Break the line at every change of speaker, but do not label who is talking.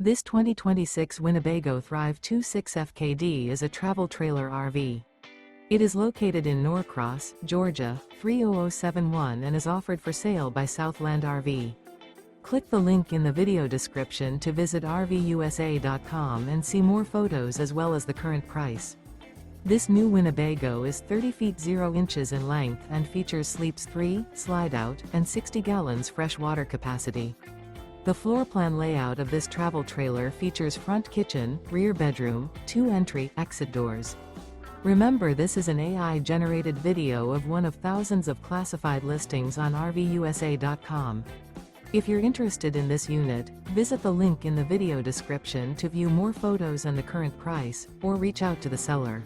This 2026 Winnebago Thrive 26FKD is a travel trailer RV. It is located in Norcross, Georgia, 30071 and is offered for sale by Southland RV. Click the link in the video description to visit RVUSA.com and see more photos as well as the current price. This new Winnebago is 30 feet 0 inches in length and features sleeps 3, slide-out, and 60 gallons fresh water capacity. The floor plan layout of this travel trailer features front kitchen, rear bedroom, 2 entry/exit doors. Remember, this is an AI-generated video of one of thousands of classified listings on RVUSA.com. If you're interested in this unit, visit the link in the video description to view more photos and the current price, or reach out to the seller.